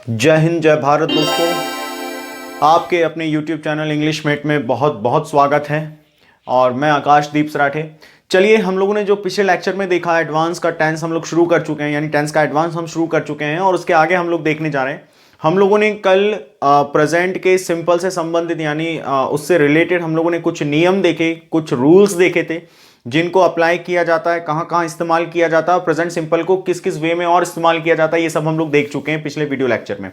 जय हिंद जय भारत दोस्तों, आपके अपने YouTube चैनल इंग्लिश मेट में बहुत बहुत स्वागत है। और मैं आकाशदीप सराठे। चलिए, हम लोगों ने जो पिछले लेक्चर में देखा एडवांस का टेंस हम लोग शुरू कर चुके हैं, यानी टेंस का एडवांस हम शुरू कर चुके हैं और उसके आगे हम लोग देखने जा रहे हैं। हम लोगों ने कल प्रेजेंट के सिंपल से संबंधित यानी उससे रिलेटेड हम लोगों ने कुछ नियम देखे, कुछ रूल्स देखे थे जिनको अप्लाई किया जाता है, कहाँ कहाँ इस्तेमाल किया जाता है, प्रेजेंट सिंपल को किस किस वे में और इस्तेमाल किया जाता है, ये सब हम लोग देख चुके हैं पिछले वीडियो लेक्चर में।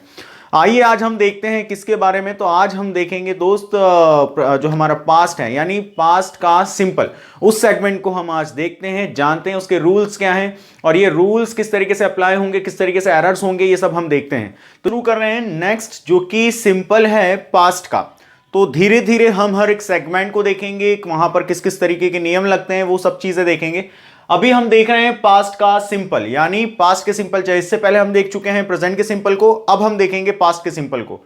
आइए आज हम देखते हैं किसके बारे में। तो आज हम देखेंगे दोस्त जो हमारा पास्ट है यानी पास्ट का सिंपल, उस सेगमेंट को हम आज देखते हैं, जानते हैं उसके रूल्स क्या हैं और ये रूल्स किस तरीके से अप्लाई होंगे, किस तरीके से एरर्स होंगे, ये सब हम देखते हैं। तो शुरू कर रहे हैं नेक्स्ट जो कि सिंपल है पास्ट का। तो धीरे धीरे हम हर एक सेगमेंट को देखेंगे, वहां पर किस किस तरीके के नियम लगते हैं, वो सब चीजें देखेंगे। अभी हम देख रहे हैं पास्ट का सिंपल, यानी पास्ट के सिंपल। चाहे इससे पहले हम देख चुके हैं प्रेजेंट के सिंपल को, अब हम देखेंगे पास्ट के सिंपल को।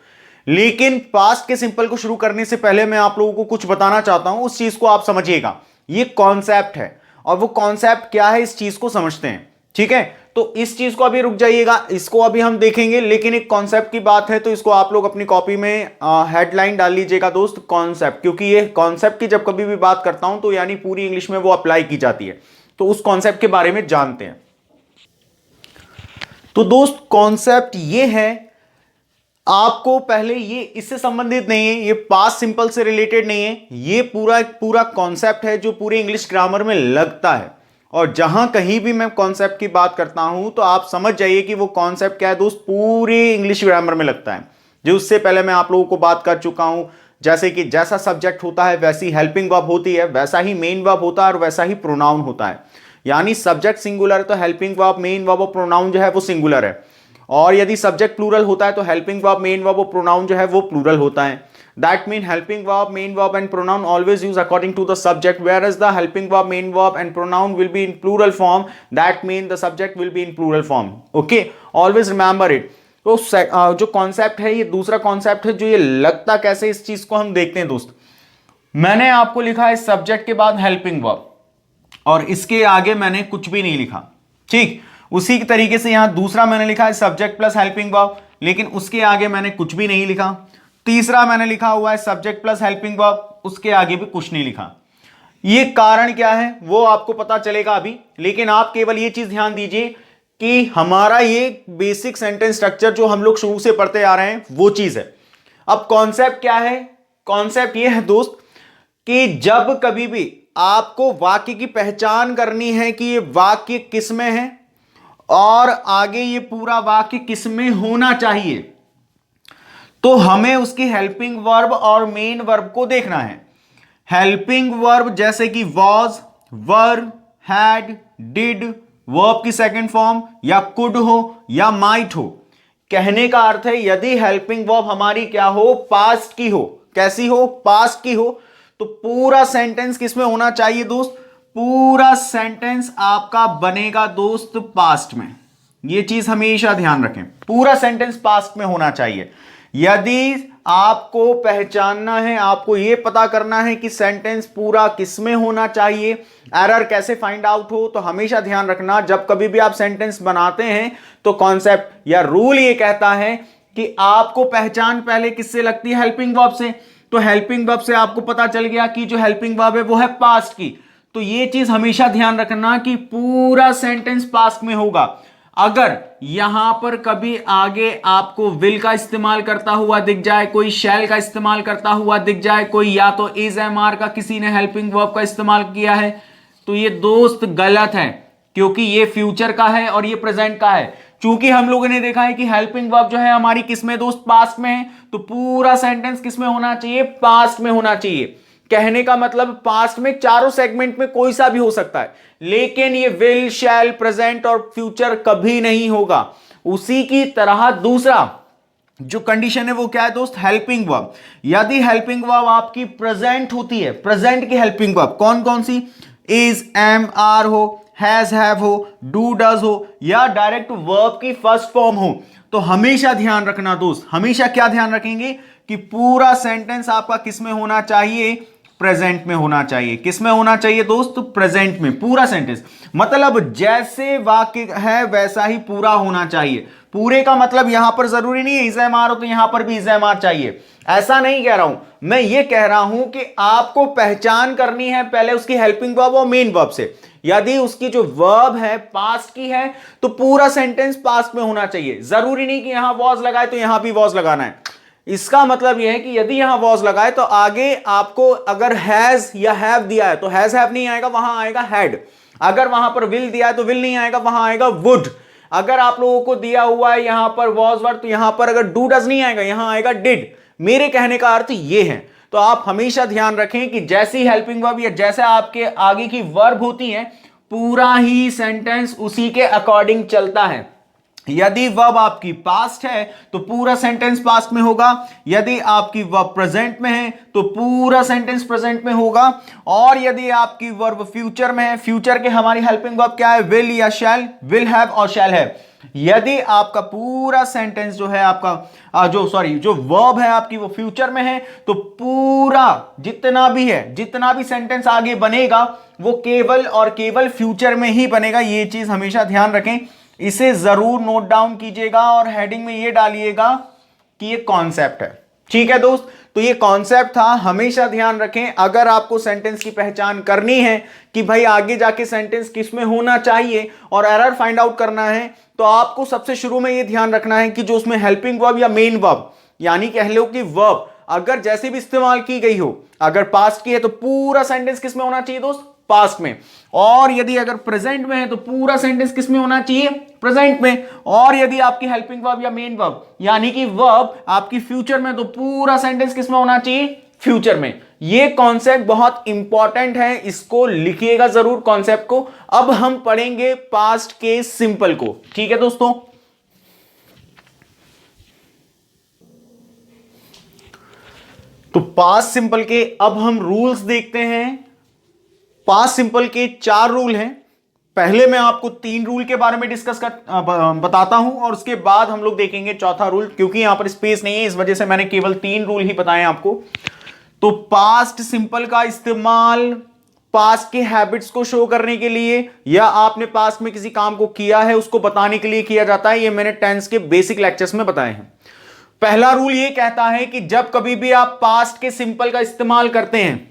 लेकिन पास्ट के सिंपल को शुरू करने से पहले मैं आप लोगों को कुछ बताना चाहता हूं, उस चीज को आप समझिएगा। ये कॉन्सेप्ट है और वो कॉन्सेप्ट क्या है, इस चीज को समझते हैं, ठीक है। तो इस चीज को अभी रुक जाइएगा, इसको अभी हम देखेंगे, लेकिन एक कॉन्सेप्ट की बात है तो इसको आप लोग अपनी कॉपी में हेडलाइन डाल लीजिएगा दोस्त, कॉन्सेप्ट। क्योंकि ये कॉन्सेप्ट की जब कभी भी बात करता हूं तो यानी पूरी इंग्लिश में वो अप्लाई की जाती है, तो उस कॉन्सेप्ट के बारे में जानते हैं। तो दोस्त कॉन्सेप्ट ये है, आपको पहले ये इससे संबंधित नहीं है, ये पास्ट सिंपल से रिलेटेड नहीं है, ये पूरा कॉन्सेप्ट है जो पूरे इंग्लिश ग्रामर में लगता है। और जहां कहीं भी मैं कॉन्सेप्ट की बात करता हूं तो आप समझ जाइए कि वो कॉन्सेप्ट क्या है दोस्त, पूरे इंग्लिश ग्रामर में लगता है। जो उससे पहले मैं आप लोगों को बात कर चुका हूं, जैसे कि जैसा सब्जेक्ट होता है वैसी हेल्पिंग वर्ब होती है, वैसा ही मेन वर्ब होता है और वैसा ही प्रोनाउन होता है। यानी सब्जेक्ट सिंगुलर है तो हेल्पिंग वर्ब, मेन वर्ब और प्रोनाउन जो है वो सिंगुलर है। और यदि सब्जेक्ट प्लूरल होता है तो हेल्पिंग वर्ब, मेन वर्ब और प्रोनाउन जो है वो प्लूरल होता है। That mean helping verb, main verb and pronoun always use according to the subject, whereas the helping verb, main verb and pronoun will be in plural form. That mean the subject will be in plural form. Okay, always remember it. तो जो concept है ये दूसरा concept है, जो ये लगता कैसे, इस चीज को हम देखते हैं दोस्त। मैंने आपको लिखा है सब्जेक्ट के बाद हेल्पिंग वर्ब और इसके आगे मैंने कुछ भी नहीं लिखा, ठीक। उसी तरीके से यहां दूसरा मैंने लिखा है सब्जेक्ट प्लस हेल्पिंग वर्ब, लेकिन उसके आगे मैंने कुछ भी नहीं लिखा। तीसरा मैंने लिखा हुआ है सब्जेक्ट प्लस हेल्पिंग वर्ब, उसके आगे भी कुछ नहीं लिखा। ये कारण क्या है वो आपको पता चलेगा अभी, लेकिन आप केवल ये चीज ध्यान दीजिए कि हमारा ये बेसिक सेंटेंस स्ट्रक्चर जो हम लोग शुरू से पढ़ते आ रहे हैं वो चीज है। अब कॉन्सेप्ट क्या है, कॉन्सेप्ट ये है दोस्त कि जब कभी भी आपको वाक्य की पहचान करनी है कि ये वाक्य किस में है और आगे ये पूरा वाक्य किस में होना चाहिए, तो हमें उसकी हेल्पिंग वर्ब और मेन वर्ब को देखना है। हेल्पिंग वर्ब जैसे कि was, were, had, did, verb की सेकंड फॉर्म या कुड हो या माइट हो। कहने का अर्थ है यदि हेल्पिंग वर्ब हमारी क्या हो, पास्ट की हो। कैसी हो, पास्ट की हो। तो पूरा सेंटेंस किसमें होना चाहिए दोस्त, पूरा सेंटेंस आपका बनेगा दोस्त पास्ट में। यह चीज हमेशा ध्यान रखें, पूरा सेंटेंस पास्ट में होना चाहिए। यदि आपको पहचानना है, आपको यह पता करना है कि सेंटेंस पूरा किसमें होना चाहिए, एरर कैसे फाइंड आउट हो, तो हमेशा ध्यान रखना जब कभी भी आप सेंटेंस बनाते हैं तो कॉन्सेप्ट या रूल ये कहता है कि आपको पहचान पहले किससे लगती है, हेल्पिंग वर्ब से। तो हेल्पिंग वर्ब से आपको पता चल गया कि जो हेल्पिंग वर्ब है वो है पास्ट की, तो यह चीज हमेशा ध्यान रखना कि पूरा सेंटेंस पास्ट में होगा। अगर यहां पर कभी आगे आपको विल का इस्तेमाल करता हुआ दिख जाए, कोई शैल का इस्तेमाल करता हुआ दिख जाए, कोई या तो इज एम आर का किसी ने हेल्पिंग वर्ब का इस्तेमाल किया है, तो ये दोस्त गलत है, क्योंकि ये फ्यूचर का है और ये प्रेजेंट का है। चूंकि हम लोगों ने देखा है कि हेल्पिंग वर्ब जो है हमारी किसमें दोस्त, पास्ट में है, तो पूरा सेंटेंस किसमें होना चाहिए, पास्ट में होना चाहिए। कहने का मतलब पास्ट में चारों सेगमेंट में कोई सा भी हो सकता है, लेकिन ये विल, शैल, प्रेजेंट और फ्यूचर कभी नहीं होगा। उसी की तरह दूसरा जो कंडीशन है वो क्या है दोस्त, हेल्पिंग वर्ब। यदि हेल्पिंग वर्ब आपकी प्रेजेंट होती है, प्रेजेंट की हेल्पिंग वर्ब कौन कौन सी, इज, एम, आर हो, हैज, हैव हो, डू, डज हो या डायरेक्ट वर्ब की फर्स्ट फॉर्म हो, तो हमेशा ध्यान रखना दोस्त, हमेशा क्या ध्यान रखेंगे कि पूरा सेंटेंस आपका किसमें होना चाहिए, प्रेजेंट में होना चाहिए। किस में होना चाहिए दोस्त? प्रेजेंट में। पूरा सेंटेंस मतलब जैसे वाक्य है वैसा ही पूरा होना चाहिए। पूरे का मतलब यहां पर जरूरी नहीं है इज एम आर हो तो यहां पर भी इज एम आर चाहिए, ऐसा नहीं कह रहा हूं मैं। ये कह रहा हूं कि आपको पहचान करनी है पहले उसकी हेल्पिंग वर्ब और मेन वर्ब से। यदि उसकी जो वर्ब है पास्ट की है तो पूरा सेंटेंस पास्ट में होना चाहिए। जरूरी नहीं कि यहां वॉज लगाए तो यहां भी वॉज लगाना है। इसका मतलब यह है कि यदि यहां वॉज लगाए तो आगे आपको अगर हैज या हैव दिया है तो हैज हैव नहीं आएगा, वहां आएगा हैड। अगर वहां पर विल दिया है तो विल नहीं आएगा, वहां आएगा वुड। अगर आप लोगों को दिया हुआ है यहां पर वॉज वर्ब तो यहां पर अगर डू डज नहीं आएगा, यहां आएगा डिड। मेरे कहने का अर्थ यह है। तो आप हमेशा ध्यान रखें कि जैसी हेल्पिंग वर्ब या जैसे आपके आगे की वर्ब होती है पूरा ही सेंटेंस उसी के अकॉर्डिंग चलता है। यदि वर्ब आपकी पास्ट है तो पूरा सेंटेंस पास्ट में होगा, यदि आपकी वर्ब प्रेजेंट में है तो पूरा सेंटेंस प्रेजेंट में होगा, और यदि आपकी वर्ब फ्यूचर में है, फ्यूचर के हमारी हेल्पिंग वर्ब क्या है? विल या शैल, विल हैव और शैल हैव। यदि आपका पूरा सेंटेंस जो है आपका जो वर्ब है आपकी वो फ्यूचर में है तो पूरा जितना भी सेंटेंस आगे बनेगा वो केवल और केवल फ्यूचर में ही बनेगा। ये चीज हमेशा ध्यान रखें, इसे जरूर नोट डाउन कीजिएगा और हेडिंग में ये डालिएगा कि ये कॉन्सेप्ट है। ठीक है दोस्त, तो ये कॉन्सेप्ट था, हमेशा ध्यान रखें। अगर आपको सेंटेंस की पहचान करनी है कि भाई आगे जाके सेंटेंस किस में होना चाहिए और एरर फाइंड आउट करना है तो आपको सबसे शुरू में ये ध्यान रखना है कि जो उसमें हेल्पिंग वर्ब या मेन वर्ब यानी कह लो कि वर्ब अगर जैसे भी इस्तेमाल की गई हो, अगर पास्ट की है तो पूरा सेंटेंस किस में होना चाहिए दोस्त? पास्ट में। और यदि अगर प्रेजेंट में है तो पूरा सेंटेंस किस में होना चाहिए? प्रेजेंट में। और यदि आपकी हेल्पिंग वर्ब या मेन वर्ब यानी कि वर्ब आपकी फ्यूचर में तो पूरा सेंटेंस किस में होना चाहिए? फ्यूचर में। ये कॉन्सेप्ट बहुत इंपॉर्टेंट है, इसको लिखिएगा जरूर कॉन्सेप्ट को। अब हम पढ़ेंगे पास्ट के सिंपल को। ठीक है दोस्तों, तो पास्ट सिंपल के अब हम रूल्स देखते हैं। पास्ट सिंपल के 4 रूल हैं। पहले मैं आपको 3 रूल के बारे में डिस्कस बताता हूं और उसके बाद हम लोग देखेंगे चौथा रूल, क्योंकि यहां पर स्पेस नहीं है इस वजह से मैंने केवल 3 रूल ही बताए आपको। तो पास्ट सिंपल का इस्तेमाल पास्ट के हैबिट्स को शो करने के लिए या आपने पास्ट में किसी काम को किया है उसको बताने के लिए किया जाता है। ये मैंने टेंस के बेसिक लेक्चर्स में बताए हैं। पहला रूल ये कहता है कि जब कभी भी आप पास्ट के सिंपल का इस्तेमाल करते हैं,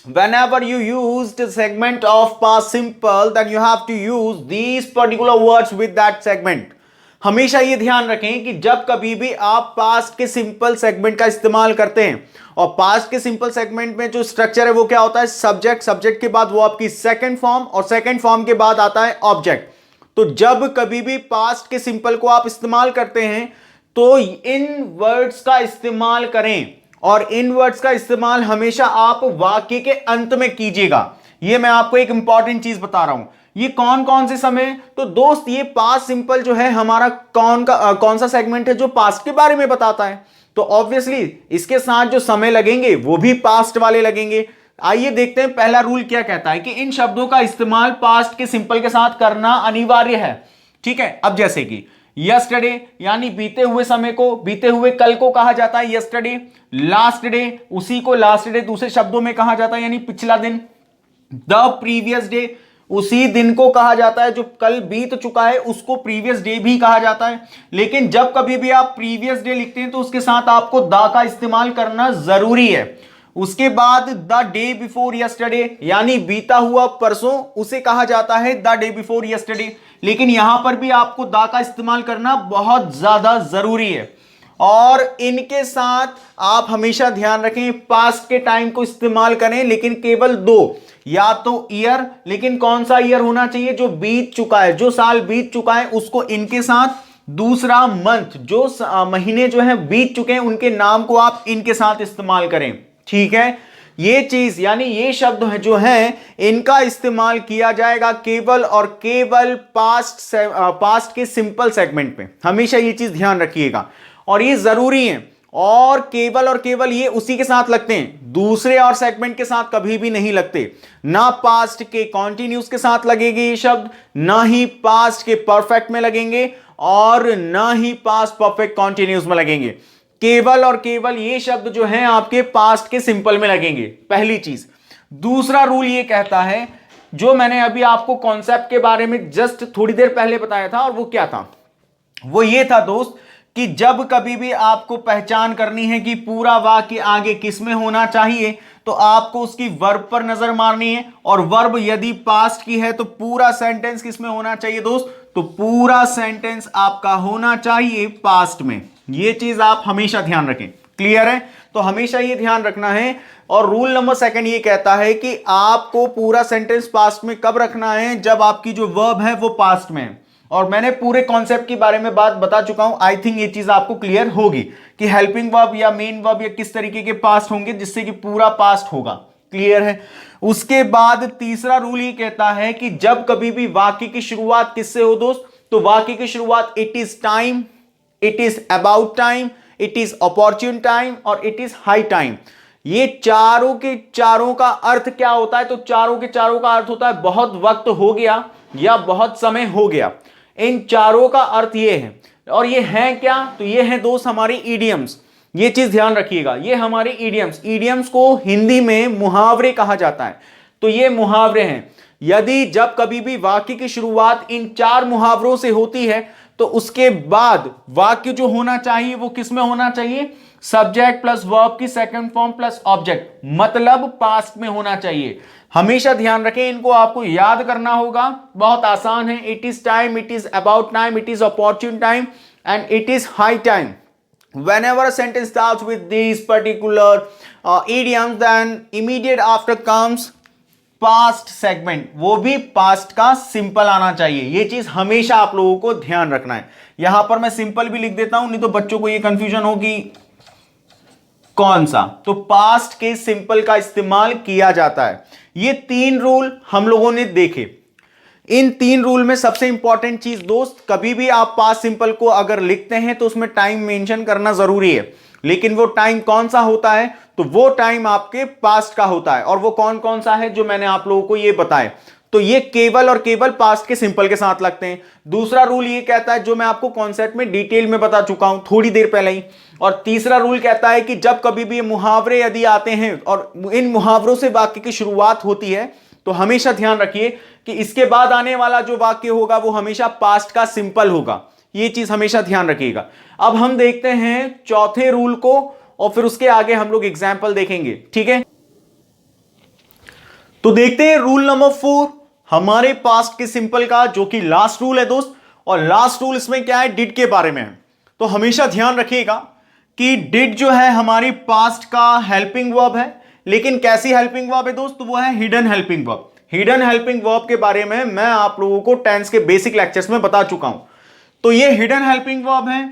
whenever you use the segment of past simple then you have to use these particular words with that segment। हमेशा ये ध्यान रखें कि जब कभी भी आप पास्ट के सिंपल सेगमेंट का इस्तेमाल करते हैं, और पास्ट के सिंपल सेगमेंट में जो स्ट्रक्चर है वो क्या होता है? सब्जेक्ट, सब्जेक्ट के बाद वो आपकी सेकंड फॉर्म और सेकंड फॉर्म के बाद आता है ऑब्जेक्ट। तो जब कभी भी पास्ट के सिंपल को आप इस्तेमाल करते हैं तो इन वर्ड्स का इस्तेमाल करें, और इन वर्ड्स का इस्तेमाल हमेशा आप वाक्य के अंत में कीजिएगा। ये मैं आपको एक इंपॉर्टेंट चीज बता रहा हूं। ये कौन कौन से समय? तो दोस्त ये पास्ट सिंपल जो है हमारा कौन सा सेगमेंट है जो पास्ट के बारे में बताता है, तो ऑब्वियसली इसके साथ जो समय लगेंगे वो भी पास्ट वाले लगेंगे। आइए देखते हैं पहला रूल क्या कहता है कि इन शब्दों का इस्तेमाल पास्ट के सिंपल के साथ करना अनिवार्य है। ठीक है, अब जैसे कि यस्टरडे यानी बीते हुए समय को, बीते हुए कल को कहा जाता है यस्टरडे। लास्ट डे, उसी को लास्ट डे दूसरे शब्दों में कहा जाता है यानी पिछला दिन। द प्रीवियस डे, उसी दिन को कहा जाता है जो कल बीत चुका है उसको प्रीवियस डे भी कहा जाता है। लेकिन जब कभी भी आप प्रीवियस डे लिखते हैं तो उसके साथ आपको द का इस्तेमाल करना जरूरी है। उसके बाद द डे बिफोर यस्टरडे यानी बीता हुआ परसों, उसे कहा जाता है द डे बिफोर यस्टरडे। लेकिन यहां पर भी आपको द का इस्तेमाल करना बहुत ज्यादा जरूरी है। और इनके साथ आप हमेशा ध्यान रखें पास्ट के टाइम को इस्तेमाल करें, लेकिन केवल 2, या तो ईयर, लेकिन कौन सा ईयर होना चाहिए? जो बीत चुका है, जो साल बीत चुका है उसको इनके साथ। दूसरा मंथ, जो महीने जो है बीत चुके हैं उनके नाम को आप इनके साथ इस्तेमाल करें। ठीक है, ये चीज यानी ये शब्द है जो है इनका इस्तेमाल किया जाएगा केवल और केवल पास्ट के सिंपल सेगमेंट में। हमेशा ये चीज ध्यान रखिएगा और ये जरूरी है। और केवल ये उसी के साथ लगते हैं, दूसरे और सेगमेंट के साथ कभी भी नहीं लगते। ना पास्ट के कॉन्टिन्यूस के साथ लगेंगे ये शब्द, ना ही पास्ट के परफेक्ट में लगेंगे और ना ही पास्ट परफेक्ट कॉन्टिन्यूस में लगेंगे। केवल और केवल ये शब्द जो हैं आपके पास्ट के सिंपल में लगेंगे, पहली चीज। दूसरा रूल ये कहता है, जो मैंने अभी आपको कॉन्सेप्ट के बारे में जस्ट थोड़ी देर पहले बताया था, और वो क्या था, वो ये था दोस्त कि जब कभी भी आपको पहचान करनी है कि पूरा वाक्य आगे किस में होना चाहिए, तो आपको उसकी वर्ब पर नजर मारनी है, और वर्ब यदि पास्ट की है तो पूरा सेंटेंस किस में होना चाहिए दोस्त, तो पूरा सेंटेंस आपका होना चाहिए पास्ट में। ये चीज आप हमेशा ध्यान रखें। क्लियर है? तो हमेशा ये ध्यान रखना है। और रूल नंबर सेकंड ये कहता है कि आपको पूरा सेंटेंस पास्ट में कब रखना है, जब आपकी जो वर्ब है वो पास्ट में है। और मैंने पूरे कॉन्सेप्ट के बारे में बात बता चुका हूं। आई थिंक ये चीज आपको क्लियर होगी कि हेल्पिंग वर्ब या मेन वर्ब या किस तरीके के पास्ट होंगे जिससे कि पूरा पास्ट होगा। क्लियर है? उसके बाद तीसरा रूल ये कहता है कि जब कभी भी वाक्य की शुरुआत किससे हो दोस्त, तो वाक्य की शुरुआत it is time, it is about time, it is opportune time और इट इज हाई टाइम। ये चारों के चारों का अर्थ क्या होता है, तो चारों के चारों का अर्थ होता है बहुत वक्त हो गया या बहुत समय हो गया। इन चारों का अर्थ ये है। और ये हैं क्या, तो ये हैं दोस्त हमारी इडियम्स। ये चीज ध्यान रखिएगा, ये हमारे इडियम्स, इडियम्स को हिंदी में मुहावरे कहा जाता है। तो ये मुहावरे हैं। यदि जब कभी भी वाक्य की शुरुआत इन चार मुहावरों से होती है, तो उसके बाद वाक्य जो होना चाहिए वो किस में होना चाहिए, सब्जेक्ट प्लस वर्ब की सेकंड फॉर्म प्लस ऑब्जेक्ट, मतलब पास्ट में होना चाहिए। हमेशा ध्यान रखें, इनको आपको याद करना होगा, बहुत आसान है। It is time, it is about time, it is opportune time and it is high time. Whenever a sentence starts with these particular idioms, then immediate after comes past segment, वो भी past का simple आना चाहिए। ये चीज हमेशा आप लोगों को ध्यान रखना है। यहां पर मैं सिंपल भी लिख देता हूं, नहीं तो बच्चों को ये कंफ्यूजन होगी कौन सा, तो पास्ट के सिंपल का इस्तेमाल किया जाता है। ये तीन रूल हम लोगों ने देखे। इन तीन रूल में सबसे इंपॉर्टेंट चीज दोस्त, कभी भी आप पास्ट सिंपल को अगर लिखते हैं तो उसमें टाइम मेंशन करना जरूरी है। लेकिन वो टाइम कौन सा होता है, तो वो टाइम आपके पास्ट का होता है। और वो कौन कौन सा है जो मैंने आप लोगों को ये बताया, तो ये केवल और केवल पास्ट के सिंपल के साथ लगते हैं। दूसरा रूल ये कहता है, जो मैं आपको कॉन्सेप्ट में डिटेल में बता चुका हूं थोड़ी देर पहले ही। और तीसरा रूल कहता है कि जब कभी भी मुहावरे यदि आते हैं और इन मुहावरों से वाक्य की शुरुआत होती है, तो हमेशा ध्यान रखिए कि इसके बाद आने वाला जो वाक्य होगा वो हमेशा पास्ट का सिंपल होगा। ये चीज हमेशा ध्यान रखिएगा। अब हम देखते हैं चौथे रूल को, और फिर उसके आगे हम लोग एग्जाम्पल देखेंगे। ठीक है, तो देखते हैं रूल नंबर 4 हमारे पास्ट के सिंपल का, जो कि लास्ट रूल है दोस्त। और लास्ट रूल इसमें क्या है, डिड के बारे में है। तो हमेशा ध्यान रखिएगा कि डिड जो है हमारी पास्ट का हेल्पिंग वर्ब है। लेकिन कैसी हेल्पिंग वर्ब है दोस्त, तो वो है hidden helping verb. Hidden helping verb के बारे में मैं आप लोगों को टेंस के बेसिक लेक्चर्स में बता चुका हूं। तो ये हिडन हेल्पिंग वर्ब है।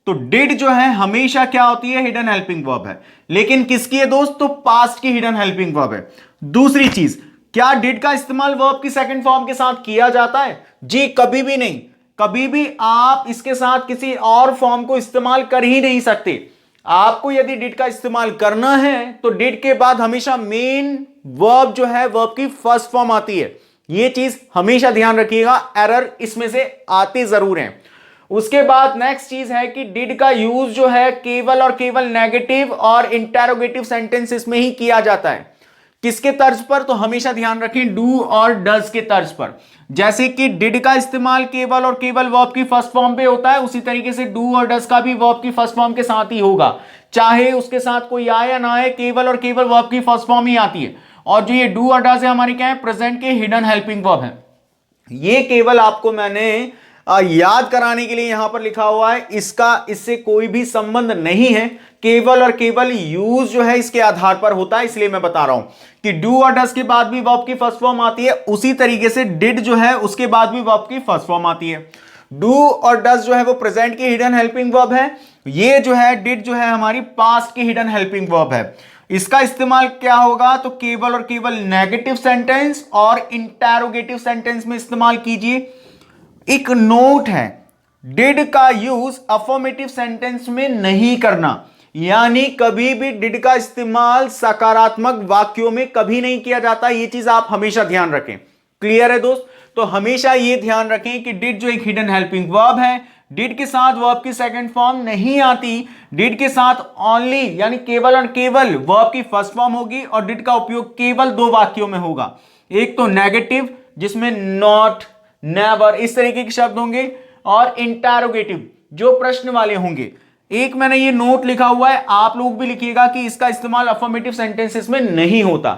तो डिड जो है हमेशा क्या होती है, हिडन हेल्पिंग वर्ब है। लेकिन किसकी है दोस्त, तो पास्ट की हिडन हेल्पिंग वर्ब है। दूसरी चीज, क्या डिड का इस्तेमाल वर्ब की सेकंड फॉर्म के साथ किया जाता है? जी कभी भी नहीं। कभी भी आप इसके साथ किसी और फॉर्म को इस्तेमाल कर ही नहीं सकते। आपको यदि डिड का इस्तेमाल करना है तो डिड के बाद हमेशा मेन वर्ब जो है वर्ब की फर्स्ट फॉर्म आती है। यह चीज हमेशा ध्यान रखिएगा, एरर इसमें से आते जरूर हैं। उसके बाद नेक्स्ट चीज है कि डिड का यूज जो है केवल और केवल नेगेटिव और इंटेरोगेटिव सेंटेंसेस में ही किया जाता है। किसके तर्ज पर, तो हमेशा ध्यान रखें डू और डज के तर्ज पर। जैसे कि डिड का इस्तेमाल केवल और केवल वर्ब की फर्स्ट फॉर्म पे होता है, उसी तरीके से डू और डज का भी वर्ब की फर्स्ट फॉर्म के साथ ही होगा। चाहे उसके साथ कोई आए या ना आए, केवल और केवल वर्ब की फर्स्ट फॉर्म ही आती है। और जो ये डू और डज है हमारी क्या है, प्रेजेंट के हिडन हेल्पिंग वर्ब है। ये केवल आपको मैंने याद कराने के लिए यहां पर लिखा हुआ है, इसका इससे कोई भी संबंध नहीं है। केवल और केवल यूज जो है इसके आधार पर होता है, इसलिए मैं बता रहा हूं कि डू और डज के बाद भी वर्ब की फर्स्ट फॉर्म आती है, उसी तरीके से डिड जो है उसके बाद भी वर्ब की फर्स्ट फॉर्म आती है। डू और डज जो है वो प्रेजेंट की हिडन हेल्पिंग वर्ब है। ये जो है डिड जो है हमारी पास्ट की हिडन हेल्पिंग वर्ब है। इसका इस्तेमाल क्या होगा, तो केवल और केवल नेगेटिव सेंटेंस और इंटेरोगेटिव सेंटेंस में इस्तेमाल कीजिए। एक नोट है, डिड का यूज अफर्मेटिव सेंटेंस में नहीं करना, यानी कभी भी डिड का इस्तेमाल सकारात्मक वाक्यों में कभी नहीं किया जाता। यह चीज आप हमेशा ध्यान रखें। क्लियर है दोस्त? तो हमेशा यह ध्यान रखें कि डिड जो एक हिडन हेल्पिंग वर्ब है, डिड के साथ वर्ब की सेकंड फॉर्म नहीं आती, डिड के साथ ओनली यानी केवल और केवल वर्ब की फर्स्ट फॉर्म होगी और डिड का उपयोग केवल दो वाक्यों में होगा। एक तो नेगेटिव जिसमें नॉट, नेवर इस तरीके के शब्द होंगे, और इंटरोगेटिव जो प्रश्न वाले होंगे। एक मैंने ये नोट लिखा हुआ है, आप लोग भी लिखिएगा कि इसका इस्तेमाल अफर्मेटिव सेंटेंसेस में नहीं होता।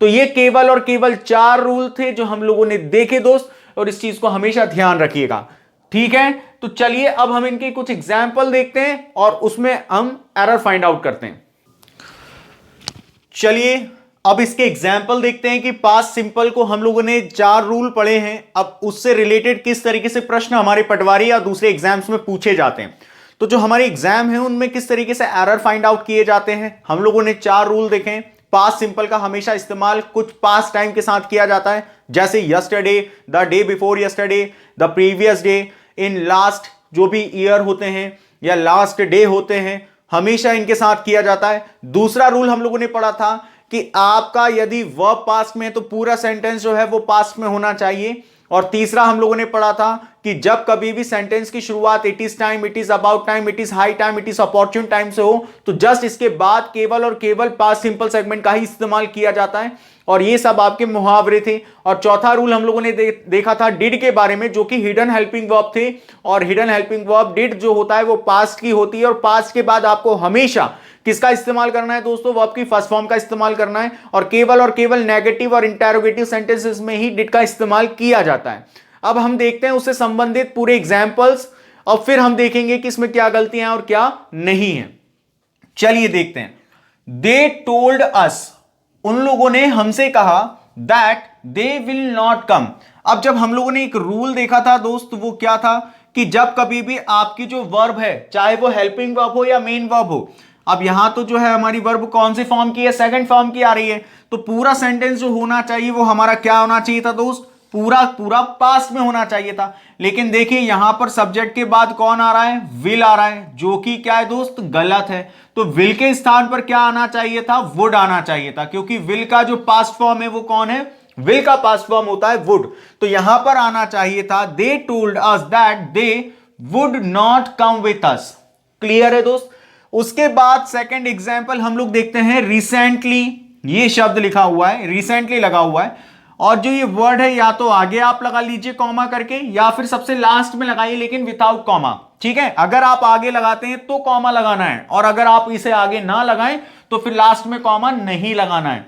तो ये केवल और केवल 4 रूल थे जो हम लोगों ने देखे दोस्त, और इस चीज को हमेशा ध्यान रखिएगा, ठीक है। तो चलिए अब हम इनके कुछ एग्जाम्पल देखते हैं और उसमें हम एरर फाइंड आउट करते हैं। चलिए अब इसके एग्जाम्पल देखते हैं कि पास्ट सिंपल को हम लोगों ने 4 रूल पढ़े हैं, अब उससे रिलेटेड किस तरीके से प्रश्न हमारे पटवारी या दूसरे एग्जाम्स में पूछे जाते हैं। तो जो हमारे एग्जाम है उनमें किस तरीके से एरर फाइंड आउट किए जाते हैं, हम लोगों ने 4 रूल देखे। पास्ट सिंपल का हमेशा इस्तेमाल कुछ पास्ट टाइम के साथ किया जाता है, जैसे yesterday, the day before yesterday, the previous day, in last जो भी ईयर होते हैं या लास्ट डे होते हैं, हमेशा इनके साथ किया जाता है। दूसरा रूल हम लोगों ने पढ़ा था कि आपका यदि वर्ब पास्ट में तो पूरा सेंटेंस जो है वो पास्ट में होना चाहिए। और तीसरा हम लोगों ने पढ़ा था कि जब कभी भी सेंटेंस की शुरुआत it is time, it is about time, it is high time, it is opportune time से हो तो जस्ट इसके बाद केवल और केवल पास्ट सिंपल सेगमेंट का ही इस्तेमाल किया जाता है, और ये सब आपके मुहावरे थे। और चौथा रूल हम लोगों ने देखा था डिड के बारे में, जो कि हिडन हेल्पिंग वर्ब थे, और हिडन हेल्पिंग वर्ब डिड जो होता है वो पास्ट की होती है, और पास्ट के बाद आपको हमेशा किसका इस्तेमाल करना है दोस्तों, वर्ब की फर्स्ट फॉर्म का इस्तेमाल करना है, और केवल नेगेटिव और इंटरोगेटिव सेंटेंसेस में ही डिड का इस्तेमाल किया जाता है। अब हम देखते हैं उससे संबंधित पूरे एग्जाम्पल्स, और फिर हम देखेंगे कि इसमें क्या गलतियां और क्या नहीं है। चलिए देखते हैं। दे टोल्ड अस, उन लोगों ने हमसे कहा, that they will not come. अब जब हम लोगों ने एक रूल देखा था दोस्त, वो क्या था कि जब कभी भी आपकी जो वर्ब है, चाहे वो हेल्पिंग वर्ब हो या मेन वर्ब हो, अब यहां तो जो है हमारी वर्ब कौन से फॉर्म की है, सेकंड फॉर्म की आ रही है, तो पूरा सेंटेंस जो होना चाहिए वो हमारा क्या होना चाहिए था दोस्त, पूरा पास्ट में होना चाहिए था। लेकिन देखिए यहां पर सब्जेक्ट के बाद कौन आ रहा है, विल आ रहा है, जो कि क्या है दोस्त, गलत है। तो विल के स्थान पर क्या आना चाहिए था, वुड आना चाहिए था, क्योंकि विल का जो पास्ट फॉर्म है वो कौन है, विल का पास्ट फॉर्म होता है वुड। तो यहां पर आना चाहिए था they told us that they would not come with us. Clear है दोस्त। उसके बाद सेकंड एग्जांपल हम लोग देखते हैं, रिसेंटली, ये शब्द लिखा हुआ है, रिसेंटली लगा हुआ है, और जो ये वर्ड है या तो आगे आप लगा लीजिए कॉमा करके, या फिर सबसे लास्ट में लगाइए लेकिन विदाउट कॉमा, ठीक है। अगर आप आगे लगाते हैं तो कॉमा लगाना है, और अगर आप इसे आगे ना लगाएं तो फिर लास्ट में कॉमा नहीं लगाना है।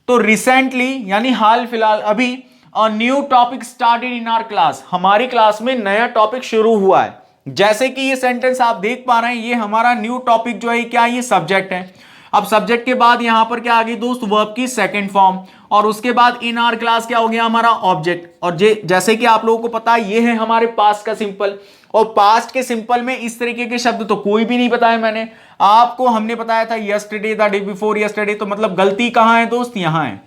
तो रिसेंटली यानी हाल फिलहाल, अभी a new topic started in our class, हमारी क्लास में नया टॉपिक शुरू हुआ है। जैसे कि ये सेंटेंस आप देख पा रहे हैं, ये हमारा न्यू टॉपिक जो है क्या, ये सब्जेक्ट है। अब सब्जेक्ट के बाद यहां पर क्या आ गई दोस्त, वर्ब की सेकंड फॉर्म, और उसके बाद इन आवर क्लास क्या हो गया, हमारा ऑब्जेक्ट। और जैसे कि आप लोगों को पता है ये है हमारे पास्ट का सिंपल, और पास्ट के सिंपल में इस तरीके के शब्द तो कोई भी नहीं बताया मैंने आपको, हमने बताया था yesterday, the day before yesterday. तो मतलब गलती कहां है दोस्त, यहां है।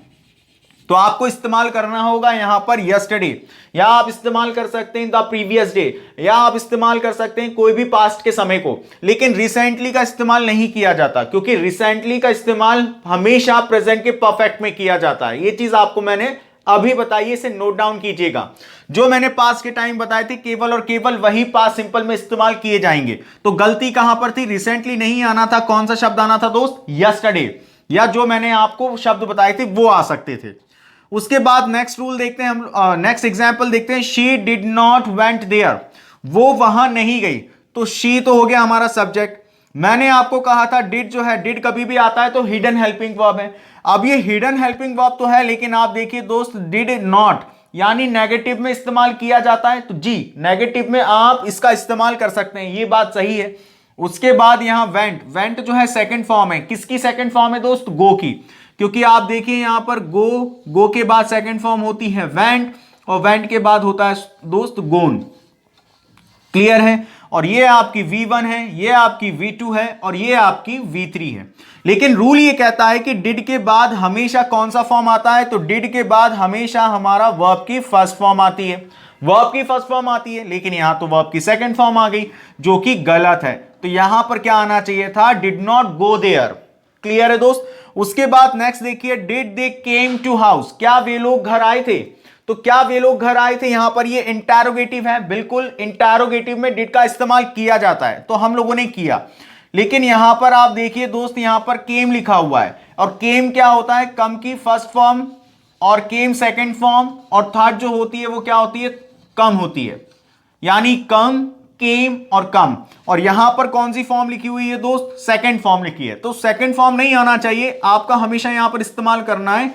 तो आपको इस्तेमाल करना होगा यहां पर यस्टरडे, या आप इस्तेमाल कर सकते हैं द प्रीवियस डे, या आप इस्तेमाल कर सकते हैं कोई भी पास्ट के समय को, लेकिन रिसेंटली का इस्तेमाल नहीं किया जाता, क्योंकि रिसेंटली का इस्तेमाल हमेशा प्रेजेंट के परफेक्ट में किया जाता है। ये चीज आपको मैंने अभी बताइए, इसे नोट डाउन कीजिएगा। जो मैंने पास्ट के टाइम बताए थे केवल और केवल वही पास्ट सिंपल में इस्तेमाल किए जाएंगे। तो गलती कहां पर थी, रिसेंटली नहीं आना था, कौन सा शब्द आना था दोस्त, यस्टरडे, या जो मैंने आपको शब्द बताए थे वो आ सकते थे। उसके बाद नेक्स्ट रूल देखते हैं हम, नेक्स्ट एग्जांपल देखते हैं, she did not went there, वो वहां नहीं गई। तो शी तो हो गया हमारा सब्जेक्ट। मैंने आपको कहा था डिड जो है, डिड कभी भी आता है तो हिडन हेल्पिंग वर्ब है। अब ये हिडन हेल्पिंग वर्ब तो है, लेकिन आप देखिए दोस्त, डिड नॉट यानी नेगेटिव में इस्तेमाल किया जाता है, तो जी नेगेटिव में आप इसका इस्तेमाल कर सकते हैं, ये बात सही है। उसके बाद यहां वेंट, वेंट जो है सेकंड फॉर्म है, किसकी सेकंड फॉर्म है दोस्त, गो की, क्योंकि आप देखिए यहां पर गो के बाद सेकंड फॉर्म होती है वेंट, और वेंट के बाद होता है दोस्त गोन। क्लियर है। और ये आपकी V1 है, ये आपकी V2 है, और ये आपकी V3 है। लेकिन रूल ये कहता है कि डिड के बाद हमेशा कौन सा फॉर्म आता है, तो डिड के बाद हमेशा हमारा वर्ब की फर्स्ट फॉर्म आती है, वर्ब की फर्स्ट फॉर्म आती है, लेकिन यहां तो वर्ब की सेकंड फॉर्म आ गई, जो कि गलत है। तो यहां पर क्या आना चाहिए था, did not go there. Clear है दोस्त। उसके बाद नेक्स्ट देखिए, did they came to house, क्या वे लोग घर आए थे, तो क्या वे लोग घर आए थे, यहां पर ये इंटरोगेटिव है, बिल्कुल इंटरोगेटिव में डिड का इस्तेमाल किया जाता है, तो हम लोगों ने किया। लेकिन यहां पर आप देखिए दोस्त, यहां पर केम लिखा हुआ है, और केम क्या होता है, कम की फर्स्ट फॉर्म, और केम सेकंड फॉर्म, और थर्ड जो होती है वो क्या होती है, कम होती है, यानी कम, केम और कम। और यहां पर कौन सी फॉर्म लिखी हुई है दोस्त, सेकंड फॉर्म लिखी है, तो सेकंड फॉर्म नहीं आना चाहिए, आपका हमेशा यहां पर इस्तेमाल करना है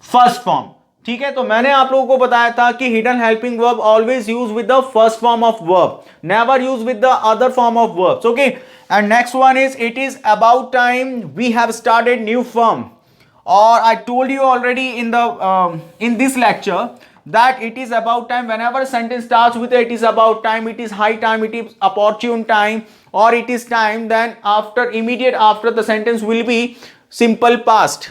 फर्स्ट फॉर्म। ठीक है, तो मैंने आप लोगों को बताया था कि hidden helping verb always use with the first form of verb, never use with the other form of verbs. Okay, and next one is it is about time we have started new form, और I told you already in this lecture that it is about time. Whenever a sentence starts with it is about time, it is high time, it is opportune time, or it is time, then immediate after the sentence will be simple past.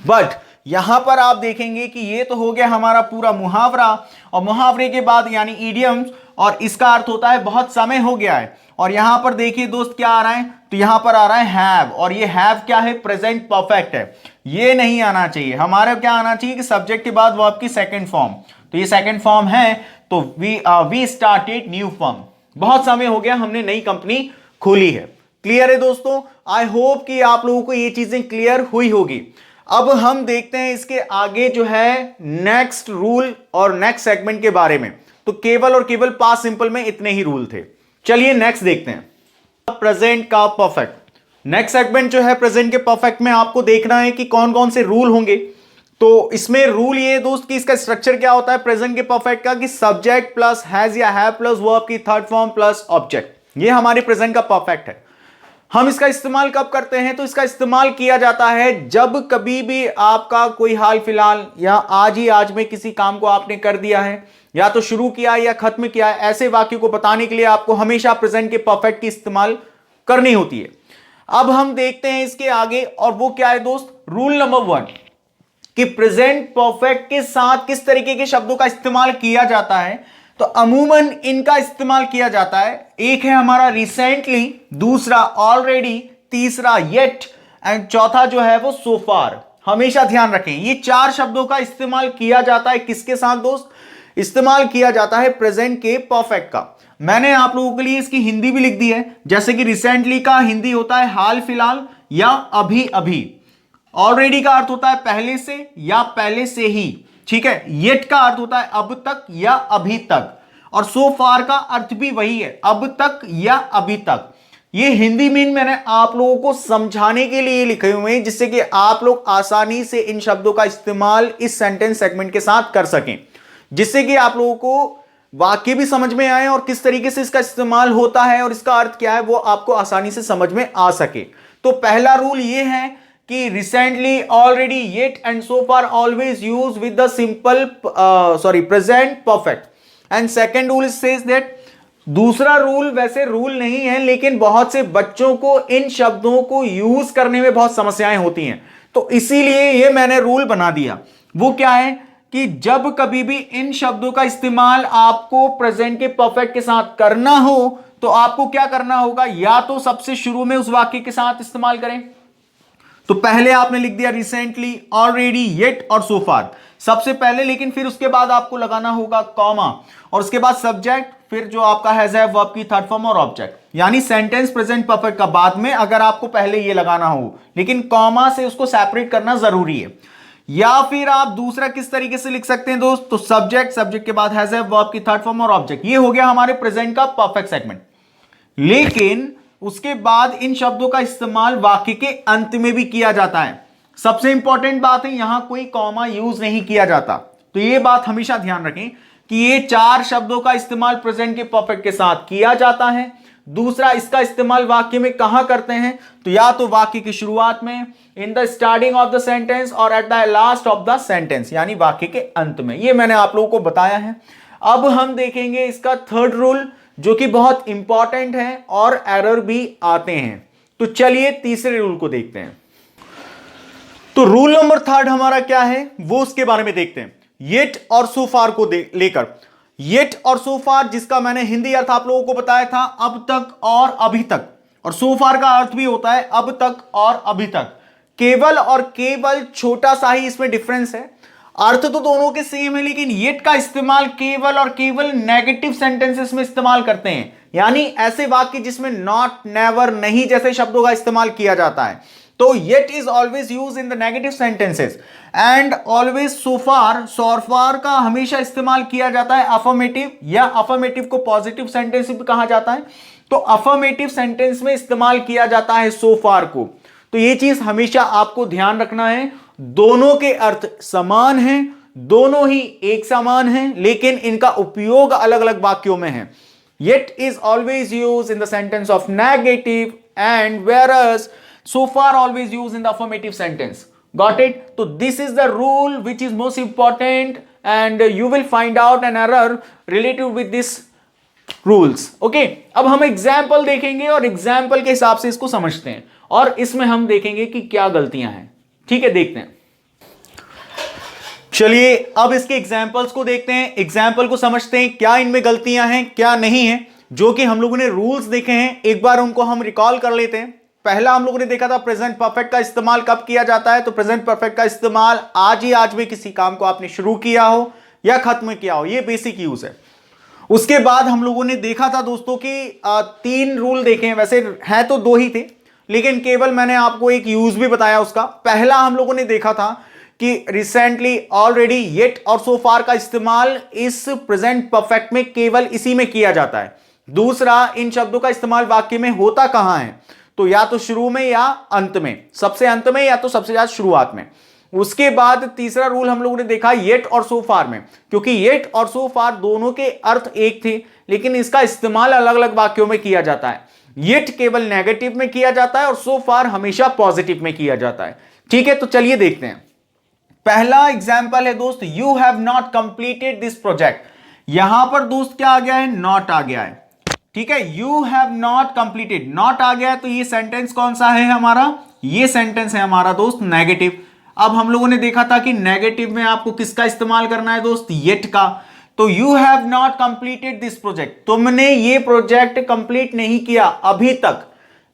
But यहां पर आप देखेंगे कि ये तो हो गया हमारा पूरा मुहावरा, और मुहावरे के बाद यानी इडियम्स, और इसका अर्थ होता है बहुत समय हो गया है। और यहां पर देखिए दोस्त क्या आ रहा है, तो यहां पर आ रहा है हैव, और ये हैव क्या है, प्रेजेंट परफेक्ट है, ये नहीं आना चाहिए। हमारे क्या आना चाहिए कि सब्जेक्ट के बाद वर्ब की सेकंड फॉर्म, तो ये सेकंड फॉर्म है, तो वी स्टार्टेड न्यू फॉर्म, बहुत समय हो गया हमने नई कंपनी खोली है। क्लियर है दोस्तों, आई होप कि आप लोगों को ये चीजें क्लियर हुई होगी। अब हम देखते हैं इसके आगे जो है नेक्स्ट रूल और नेक्स्ट सेगमेंट के बारे में। तो केवल और केवल पास्ट सिंपल में इतने ही रूल थे। चलिए नेक्स्ट देखते हैं प्रेजेंट का परफेक्ट। नेक्स्ट सेगमेंट जो है प्रेजेंट के परफेक्ट में आपको देखना है कि कौन कौन से रूल होंगे। तो इसमें रूल ये दोस्त कि इसका स्ट्रक्चर क्या होता है प्रेजेंट के परफेक्ट का, कि सब्जेक्ट प्लस हैज या हैव प्लस वर्ब की थर्ड फॉर्म प्लस ऑब्जेक्ट, ये हमारे प्रेजेंट का परफेक्ट है। हम इसका इस्तेमाल कब करते हैं, तो इसका इस्तेमाल किया जाता है जब कभी भी आपका कोई हाल फिलहाल या आज ही आज में किसी काम को आपने कर दिया है, या तो शुरू किया है या खत्म किया है, ऐसे वाक्य को बताने के लिए आपको हमेशा प्रेजेंट के परफेक्ट की इस्तेमाल करनी होती है। अब हम देखते हैं इसके आगे, और वो क्या है दोस्त, रूल नंबर 1, कि प्रेजेंट परफेक्ट के साथ किस तरीके के शब्दों का इस्तेमाल किया जाता है। तो अमूमन इनका इस्तेमाल किया जाता है, एक है हमारा रिसेंटली, दूसरा ऑलरेडी, तीसरा येट, एंड चौथा जो है वो सो फार। हमेशा ध्यान रखें ये 4 शब्दों का इस्तेमाल किया जाता है किसके साथ दोस्त, इस्तेमाल किया जाता है प्रेजेंट के परफेक्ट का। मैंने आप लोगों के लिए इसकी हिंदी भी लिख दी है, जैसे कि रिसेंटली का हिंदी होता है हाल फिलहाल या अभी अभी, ऑलरेडी का अर्थ होता है पहले से या पहले से ही, ठीक है, येट का अर्थ होता है अब तक या अभी तक, और सो फार का अर्थ भी वही है, अब तक या अभी तक। ये हिंदी में मैंने आप लोगों को समझाने के लिए लिखे हुए हैं, जिससे कि आप लोग आसानी से इन शब्दों का इस्तेमाल इस सेंटेंस सेगमेंट के साथ कर सकें, जिससे कि आप लोगों को वाक्य भी समझ में आए और किस तरीके से इसका इस्तेमाल होता है और इसका अर्थ क्या है वो आपको आसानी से समझ में आ सके। तो पहला रूल ये है कि recently, already, yet and so far always use with the simple present perfect. And second rule says that, दूसरा रूल वैसे रूल नहीं है, लेकिन बहुत से बच्चों को इन शब्दों को यूज करने में बहुत समस्याएं होती हैं, तो इसीलिए ये मैंने रूल बना दिया। वो क्या है कि जब कभी भी इन शब्दों का इस्तेमाल आपको प्रेजेंट के परफेक्ट के साथ करना हो, तो आपको क्या करना होगा, या तो सबसे शुरू में उस वाक्य के साथ इस्तेमाल करें। तो पहले आपने लिख दिया रिसेंटली, ऑलरेडी, येट और सो फार सबसे पहले, लेकिन फिर उसके बाद आपको लगाना होगा कॉमा, और उसके बाद सब्जेक्ट, फिर जो आपका हैज हैव वर्ब की थर्ड फॉर्म और ऑब्जेक्ट, यानी सेंटेंस प्रेजेंट परफेक्ट का बाद में अगर आपको पहले ये लगाना हो, लेकिन कॉमा से उसको सेपरेट करना जरूरी है। या फिर आप दूसरा किस तरीके से लिख सकते हैं दोस्त, तो सब्जेक्ट के बाद हैज हैव वर्ब की थर्ड फॉर्म और ऑब्जेक्ट, ये हो गया हमारे प्रेजेंट का परफेक्ट सेगमेंट। लेकिन उसके बाद इन शब्दों का इस्तेमाल वाक्य के अंत में भी किया जाता है। सबसे इंपॉर्टेंट बात है, यहां कोई कॉमा यूज नहीं किया जाता, तो यह बात हमेशा ध्यान रखें कि ये 4 शब्दों का इस्तेमाल प्रेजेंट के परफेक्ट के साथ किया जाता है। दूसरा, इसका इस्तेमाल वाक्य में कहां करते हैं, तो या तो वाक्य की शुरुआत में, in the starting of the sentence, और at the last of the sentence, यानी वाक्य के अंत में। ये मैंने आप लोगों को बताया है। अब हम देखेंगे इसका थर्ड रूल, जो कि बहुत इंपॉर्टेंट है और एरर भी आते हैं। तो चलिए तीसरे रूल को देखते हैं। तो रूल नंबर 3 हमारा क्या है वो उसके बारे में देखते हैं। येट और सो फार को लेकर, येट और सो फार जिसका मैंने हिंदी अर्थ आप लोगों को बताया था, अब तक और अभी तक, और सो फार का अर्थ भी होता है अब तक और अभी तक। केवल और केवल छोटा सा ही इसमें डिफरेंस है। अर्थ तो दोनों के सेम है, लेकिन येट का इस्तेमाल केवल और केवल नेगेटिव सेंटेंसेस में इस्तेमाल करते हैं, यानी ऐसे वाक्य जिसमें नॉट, नेवर, नहीं जैसे शब्दों का इस्तेमाल किया जाता है। तो yet is always use in the negative sentences and always so far, so far का हमेशा इस्तेमाल किया जाता है अफर्मेटिव, या अफर्मेटिव को पॉजिटिव सेंटेंस भी कहा जाता है, तो अफर्मेटिव सेंटेंस में इस्तेमाल किया जाता है सो फार को। तो यह चीज हमेशा आपको ध्यान रखना है, दोनों के अर्थ समान हैं, दोनों ही एक समान हैं, लेकिन इनका उपयोग अलग अलग वाक्यों में है। Yet is always used in the sentence of negative and whereas so far always used in the affirmative sentence. Got it? So this is the rule which is most important and you will find out an error related with this rules. Okay? अब हम example देखेंगे और example के हिसाब से इसको समझते हैं और इसमें हम देखेंगे कि क्या गलतियां हैं। ठीक है, देखते हैं। चलिए अब इसके एग्जाम्पल्स को देखते हैं, एग्जाम्पल को समझते हैं, क्या इनमें गलतियां हैं क्या नहीं है। जो कि हम लोगों ने रूल्स देखे हैं, एक बार उनको हम रिकॉल कर लेते हैं। पहला हम लोगों ने देखा था प्रेजेंट परफेक्ट का इस्तेमाल कब किया जाता है, तो प्रेजेंट परफेक्ट का इस्तेमाल आज ही आज में किसी काम को आपने शुरू किया हो या खत्म किया हो, यह बेसिक यूज है। उसके बाद हम लोगों ने देखा था दोस्तों कि 3 रूल देखे हैं, वैसे है तो 2 ही थे, लेकिन केवल मैंने आपको एक यूज भी बताया उसका। पहला हम लोगों ने देखा था कि रिसेंटली, ऑलरेडी, येट और सो फार का इस्तेमाल इस प्रेजेंट परफेक्ट में केवल इसी में किया जाता है। दूसरा, इन शब्दों का इस्तेमाल वाक्य में होता कहां है, तो या तो शुरू में या अंत में, सबसे अंत में या तो सबसे ज्यादा शुरुआत में। उसके बाद तीसरा रूल हम लोगों ने देखा येट और सो फार में, क्योंकि येट और सो फार दोनों के अर्थ एक थे, लेकिन इसका इस्तेमाल अलग अलग वाक्यों में किया जाता है। येट केवल नेगेटिव में किया जाता है और सो फार हमेशा पॉजिटिव में किया जाता है। ठीक है, तो चलिए देखते हैं। पहला एग्जाम्पल है दोस्त, you have not completed this project. यहां पर दोस्त क्या आ गया है, नॉट आ गया है। ठीक है, you have not completed, not आ गया है, तो ये सेंटेंस कौन सा है हमारा, ये सेंटेंस है हमारा दोस्त नेगेटिव। अब हम लोगों ने देखा था कि नेगेटिव में आपको किसका इस्तेमाल करना है दोस्त, येट का। तो you have not completed this project, तुमने ये प्रोजेक्ट कंप्लीट नहीं किया अभी तक।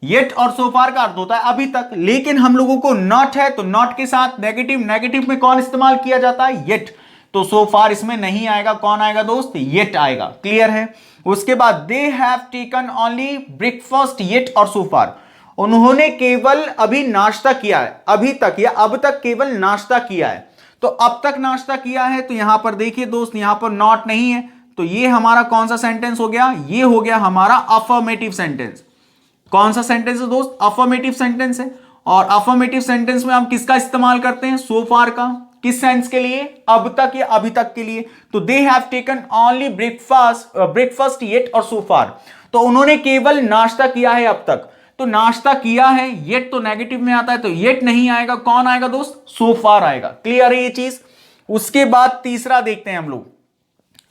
येट और सो फार का अर्थ होता है अभी तक, लेकिन हम लोगों को नॉट है, तो नॉट के साथ नेगेटिव, नेगेटिव में कौन इस्तेमाल किया जाता है, येट। तो सो फार इसमें नहीं आएगा, कौन आएगा दोस्त, येट आएगा। क्लियर है। उसके बाद they have taken only breakfast yet और सो फार, उन्होंने केवल अभी नाश्ता किया है, अभी तक या अब तक केवल नाश्ता किया है। तो अब तक नाश्ता किया है, तो यहां पर देखिए दोस्त, यहां पर नॉट नहीं है, तो ये हमारा कौन सा सेंटेंस हो गया, ये हो गया हमारा अफर्मेटिव सेंटेंस। कौन सा सेंटेंस है दोस्त, अफर्मेटिव सेंटेंस है। और अफर्मेटिव सेंटेंस में हम किसका इस्तेमाल करते हैं, सो फार का। किस सेंस के लिए, अब तक या अभी तक के लिए। तो they have taken only breakfast yet और सो फार, तो उन्होंने केवल नाश्ता किया है अब तक। तो नाश्ता किया है, येट तो नेगेटिव में आता है, तो येट नहीं आएगा, कौन आएगा दोस्त, सो फार आएगा। क्लियर है ये चीज। उसके बाद तीसरा देखते हैं हम लोग,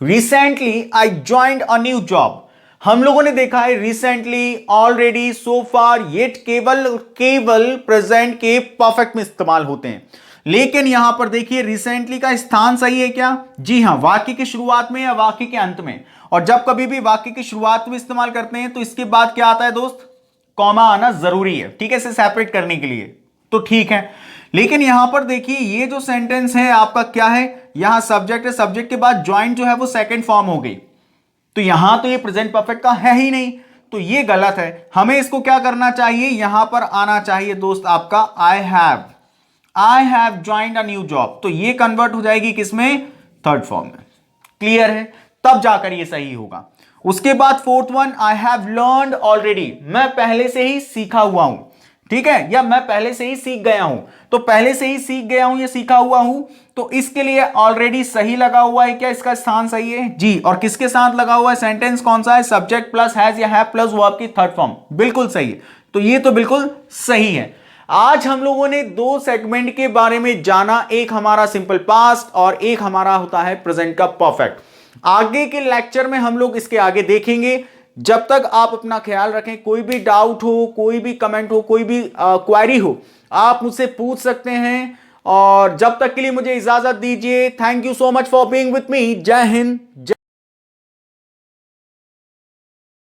recently I joined a new job. हम लोगों ने देखा है रिसेंटली, ऑलरेडी, सो फार, येट केवल प्रेजेंट के परफेक्ट में इस्तेमाल होते हैं। लेकिन यहां पर देखिए रिसेंटली का स्थान सही है क्या, जी हां, वाक्य की शुरुआत में या वाक्य के अंत में। और जब कभी भी वाक्य की शुरुआत में इस्तेमाल करते हैं तो इसके बाद क्या आता है दोस्त, कॉमा आना जरूरी है। ठीक है, इसे सेपरेट करने के लिए, तो ठीक है। लेकिन यहां पर देखिए ये जो सेंटेंस है आपका क्या है, यहां सब्जेक्ट है, सब्जेक्ट के बाद ज्वाइंट जो है वो सेकंड फॉर्म हो गई, तो यहां तो ये प्रेजेंट परफेक्ट का है ही नहीं, तो ये गलत है। हमें इसको क्या करना चाहिए, यहां पर आना चाहिए दोस्त आपका I have joined a new job, तो ये कन्वर्ट हो जाएगी किसमें, थर्ड फॉर्म में। क्लियर है, तब जाकर ये सही होगा। उसके बाद fourth one, I have learned already, मैं पहले से ही सीखा हुआ हूं। ठीक है, या मैं पहले से ही सीख गया हूं, तो पहले से ही सीख गया हूं या सीखा हुआ हूं, तो इसके लिए ऑलरेडी सही लगा हुआ है क्या, इसका स्थान सही है जी। और किसके साथ लगा हुआ है, सेंटेंस कौन सा है, सब्जेक्ट प्लस हैज या हैव प्लस वर्ब की थर्ड फॉर्म, बिल्कुल सही है। तो ये तो बिल्कुल सही है। आज हम लोगों ने 2 सेगमेंट के बारे में जाना, एक हमारा सिंपल पास्ट और एक हमारा होता है प्रेजेंट का परफेक्ट। आगे के लेक्चर में हम लोग इसके आगे देखेंगे। जब तक आप अपना ख्याल रखें, कोई भी डाउट हो, कोई भी कमेंट हो, कोई भी क्वेरी हो, आप मुझसे पूछ सकते हैं। और जब तक के लिए मुझे इजाजत दीजिए। Thank you so much for being with me. जय हिंद।